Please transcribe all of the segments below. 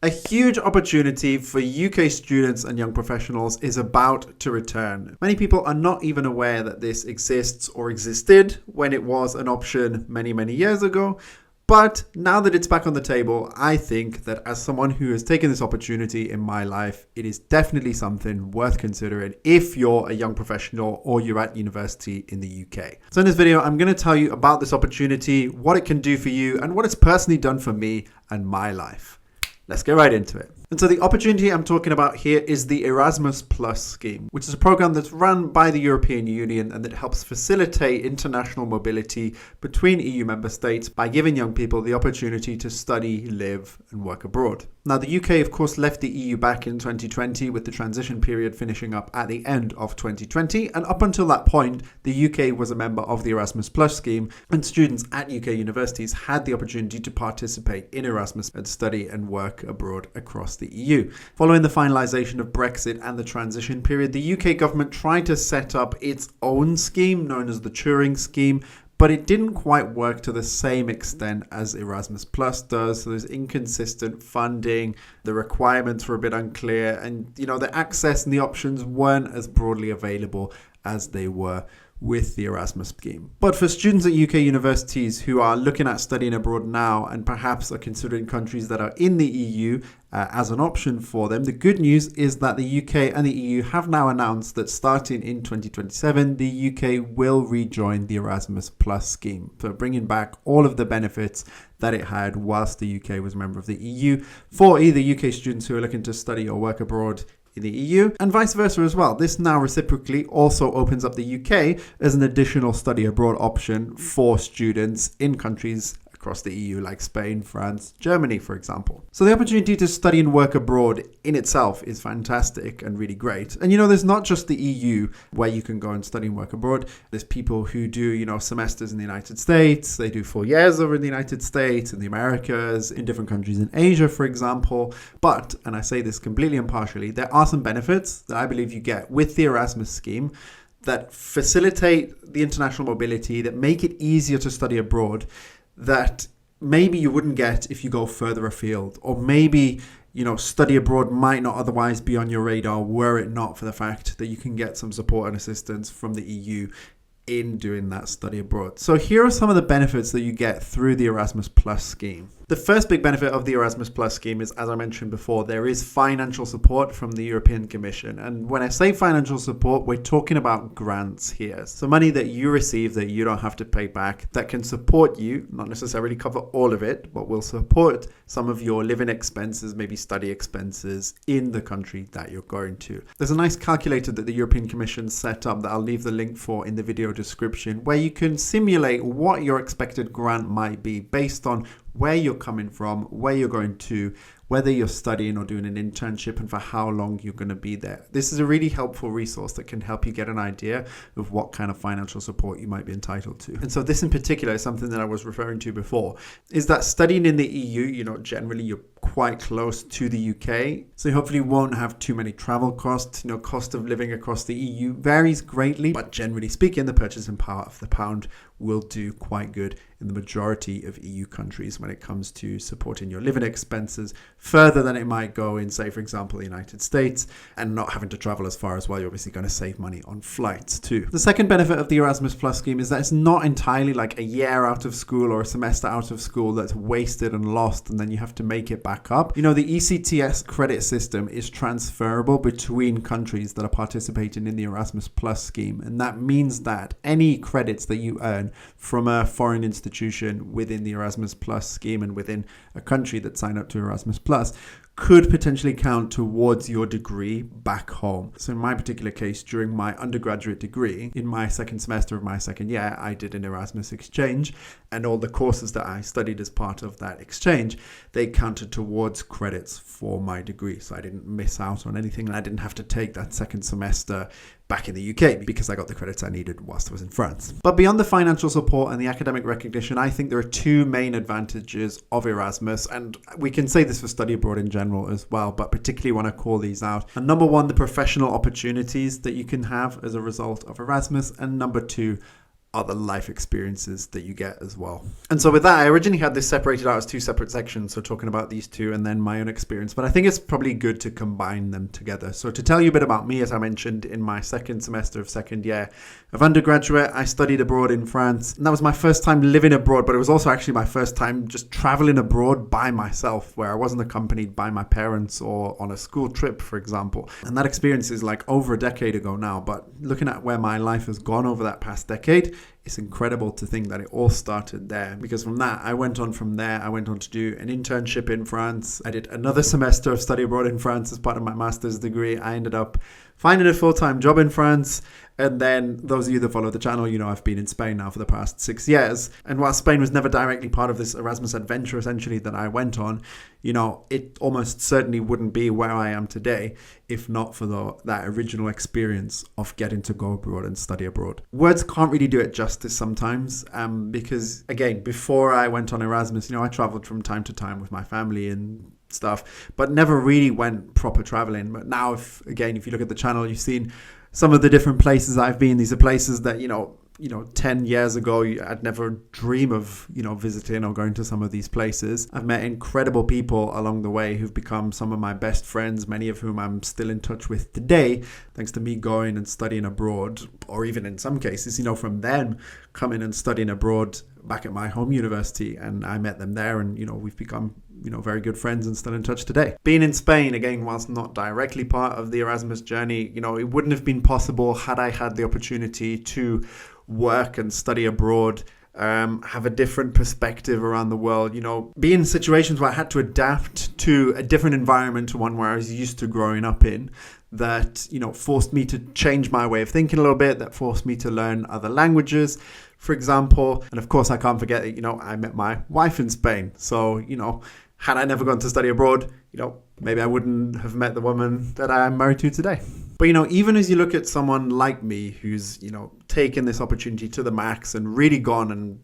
A huge opportunity for UK students and young professionals is about to return. Many people are not even aware that this exists or existed when it was an option many years ago. But now that it's back on the table, I think that as someone who has taken this opportunity in my life, it is definitely something worth considering if you're a young professional or you're at university in the UK. So in this video, I'm going to tell you about this opportunity, what it can do for you, and what it's personally done for me and my life. Let's get right into it. And so the opportunity I'm talking about here is the Erasmus Plus scheme, which is a program that's run by the European Union and that helps facilitate international mobility between EU member states by giving young people the opportunity to study, live, and work abroad. Now, the UK, of course, left the EU back in 2020 with the transition period finishing up at the end of 2020. And up until that point, the UK was a member of the Erasmus Plus scheme, and students at UK universities had the opportunity to participate in Erasmus and study and work abroad across the EU. Following the finalisation of Brexit and the transition period, the UK government tried to set up its own scheme known as the Turing Scheme, but it didn't quite work to the same extent as Erasmus Plus does. So there's inconsistent funding, the requirements were a bit unclear, and the access and the options weren't as broadly available as they were with the Erasmus scheme. But for students at UK universities who are looking at studying abroad now and perhaps are considering countries that are in the EU as an option for them, the good news is that the UK and the EU have now announced that starting in 2027, the UK will rejoin the Erasmus Plus scheme, so bringing back all of the benefits that it had whilst the UK was a member of the EU for either UK students who are looking to study or work abroad in the EU, and vice versa as well. This now reciprocally also opens up the UK as an additional study abroad option for students in countries across the EU like Spain, France, Germany, for example. So the opportunity to study and work abroad in itself is fantastic and really great. And there's not just the EU where you can go and study and work abroad. There's people who do, semesters in the United States. They do 4 years over in the United States, in the Americas, in different countries in Asia, for example. But, and I say this completely impartially, there are some benefits that I believe you get with the Erasmus scheme that facilitate the international mobility, that make it easier to study abroad, that maybe you wouldn't get if you go further afield, or maybe study abroad might not otherwise be on your radar were it not for the fact that you can get some support and assistance from the EU in doing that study abroad. So here are some of the benefits that you get through the Erasmus Plus scheme. The first big benefit of the Erasmus Plus scheme is, as I mentioned before, there is financial support from the European Commission. And when I say financial support, we're talking about grants here. So money that you receive that you don't have to pay back, that can support you, not necessarily cover all of it, but will support some of your living expenses, maybe study expenses in the country that you're going to. There's a nice calculator that the European Commission set up that I'll leave the link for in the video description, where you can simulate what your expected grant might be based on where you're coming from, where you're going to, whether you're studying or doing an internship, and for how long you're going to be there. This is a really helpful resource that can help you get an idea of what kind of financial support you might be entitled to. And so this in particular is something that I was referring to before, is that studying in the EU, generally you're quite close to the UK, so you hopefully won't have too many travel costs. Cost of living across the EU varies greatly, but generally speaking, the purchasing power of the pound will do quite good in the majority of EU countries when it comes to supporting your living expenses, further than it might go in, say, for example, the United States, and not having to travel as far as well. You're obviously going to save money on flights too. The second benefit of the Erasmus Plus scheme is that it's not entirely like a year out of school or a semester out of school that's wasted and lost, and then you have to make it back up. The ECTS credit system is transferable between countries that are participating in the Erasmus Plus scheme, and that means that any credits that you earn from a foreign institution within the Erasmus Plus scheme and within a country that signed up to Erasmus Plus could potentially count towards your degree back home. So in my particular case, during my undergraduate degree, in my second semester of my second year, I did an Erasmus exchange, and all the courses that I studied as part of that exchange, they counted towards credits for my degree. So I didn't miss out on anything, and I didn't have to take that second semester back in the UK because I got the credits I needed whilst I was in France. But beyond the financial support and the academic recognition, I think there are two main advantages of Erasmus, and we can say this for study abroad in general as well, but particularly want to call these out. And number one, the professional opportunities that you can have as a result of Erasmus, and number two, other life experiences that you get as well. And so with that, I originally had this separated out as two separate sections, so talking about these two and then my own experience, but I think it's probably good to combine them together. So to tell you a bit about me, as I mentioned, in my second semester of second year of undergraduate, I studied abroad in France, and that was my first time living abroad, but it was also actually my first time just traveling abroad by myself, where I wasn't accompanied by my parents or on a school trip, for example. And that experience is like over a decade ago now, but looking at where my life has gone over that past decade, it's incredible to think that it all started there, because from that, I went on to do an internship in France. I did another semester of study abroad in France as part of my master's degree. I ended up finding a full-time job in France. And then those of you that follow the channel, you know I've been in Spain now for the past 6 years. And while Spain was never directly part of this Erasmus adventure, essentially, that I went on, you know, it almost certainly wouldn't be where I am today if not for that original experience of getting to go abroad and study abroad. Words can't really do it justice sometimes, because, again, before I went on Erasmus, you know, I traveled from time to time with my family and stuff, but never really went proper traveling. But now, if you look at the channel, you've seen some of the different places I've been. These are places that, you know, 10 years ago, I'd never dream of, visiting or going to some of these places. I've met incredible people along the way who've become some of my best friends, many of whom I'm still in touch with today, thanks to me going and studying abroad, or even in some cases, from them coming and studying abroad back at my home university. And I met them there, and, we've become very good friends and still in touch today. Being in Spain, again, whilst not directly part of the Erasmus journey, it wouldn't have been possible had I had the opportunity to work and study abroad, have a different perspective around the world, be in situations where I had to adapt to a different environment to one where I was used to growing up in, that, forced me to change my way of thinking a little bit, that forced me to learn other languages, for example. And of course, I can't forget that, I met my wife in Spain. So, had I never gone to study abroad, maybe I wouldn't have met the woman that I am married to today. But, even as you look at someone like me who's, taken this opportunity to the max and really gone and,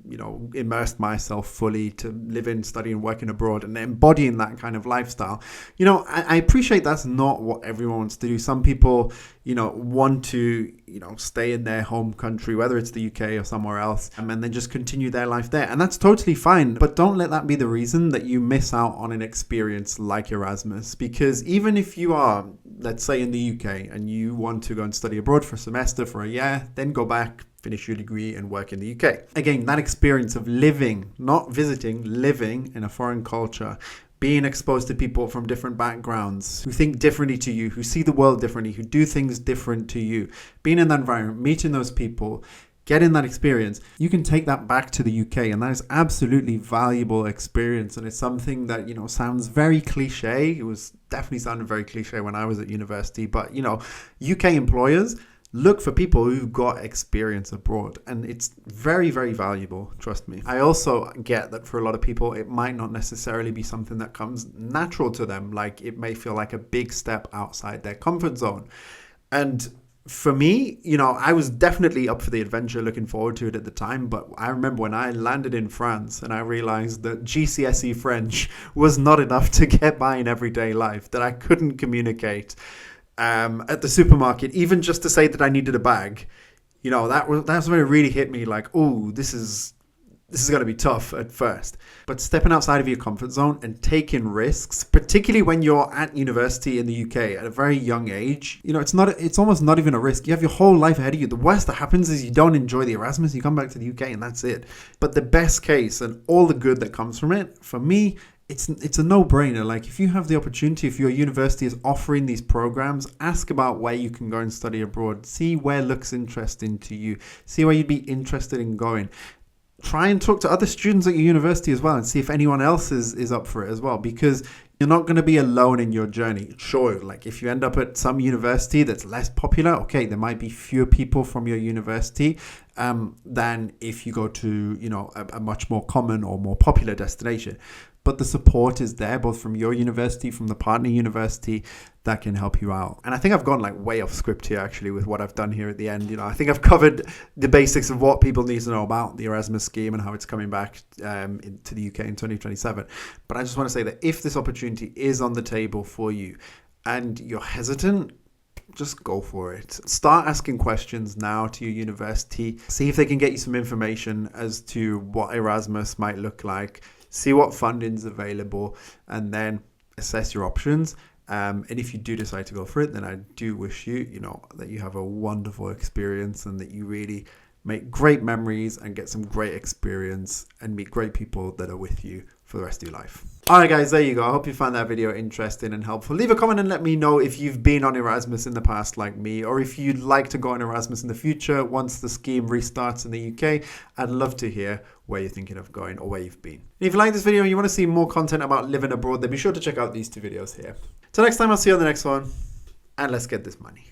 immersed myself fully to living, studying, working abroad and embodying that kind of lifestyle, I appreciate that's not what everyone wants to do. Some people, want to, stay in their home country, whether it's the UK or somewhere else, and then just continue their life there. And that's totally fine. But don't let that be the reason that you miss out on an experience like Erasmus. Because even if you are, let's say, in the UK and you want to go and study abroad for a semester, for a year, then go back, finish your degree and work in the UK. Again, that experience of living, not visiting, living in a foreign culture, being exposed to people from different backgrounds, who think differently to you, who see the world differently, who do things different to you, being in that environment, meeting those people, getting that experience, you can take that back to the UK, and that is absolutely valuable experience. And it's something that, sounds very cliche. It was definitely sounded very cliche when I was at university, but, UK employers look for people who've got experience abroad, and it's very, very valuable, trust me. I also get that for a lot of people, it might not necessarily be something that comes natural to them. Like, it may feel like a big step outside their comfort zone. And for me, I was definitely up for the adventure, looking forward to it at the time. But I remember when I landed in France and I realized that GCSE French was not enough to get by in everyday life, that I couldn't communicate at the supermarket, even just to say that I needed a bag, that's when it really hit me, like, oh, this is going to be tough at first. But stepping outside of your comfort zone and taking risks, particularly when you're at university in the UK at a very young age, it's almost not even a risk. You have your whole life ahead of you. The worst that happens is you don't enjoy the Erasmus, you come back to the UK and that's it. But the best case and all the good that comes from it, for me, it's a no-brainer. Like, if you have the opportunity, if your university is offering these programs, ask about where you can go and study abroad. See where looks interesting to you. See where you'd be interested in going. Try and talk to other students at your university as well and see if anyone else is up for it as well, because you're not going to be alone in your journey. Sure, like if you end up at some university that's less popular, okay, there might be fewer people from your university than if you go to, a much more common or more popular destination. But the support is there, both from your university, from the partner university, that can help you out. And I think I've gone way off script here, actually, with what I've done here at the end. I think I've covered the basics of what people need to know about the Erasmus scheme and how it's coming back to the UK in 2027. But I just want to say that if this opportunity is on the table for you and you're hesitant, just go for it. Start asking questions now to your university. See if they can get you some information as to what Erasmus might look like. See what funding's available, and then assess your options. And if you do decide to go for it, then I do wish you, that you have a wonderful experience and that you really make great memories and get some great experience and meet great people that are with you for the rest of your life. Alright guys, there you go. I hope you found that video interesting and helpful. Leave a comment and let me know if you've been on Erasmus in the past like me, or if you'd like to go on Erasmus in the future once the scheme restarts in the UK. I'd love to hear where you're thinking of going or where you've been. And if you like this video and you want to see more content about living abroad, then be sure to check out these two videos here. Till next time, I'll see you on the next one, and let's get this money.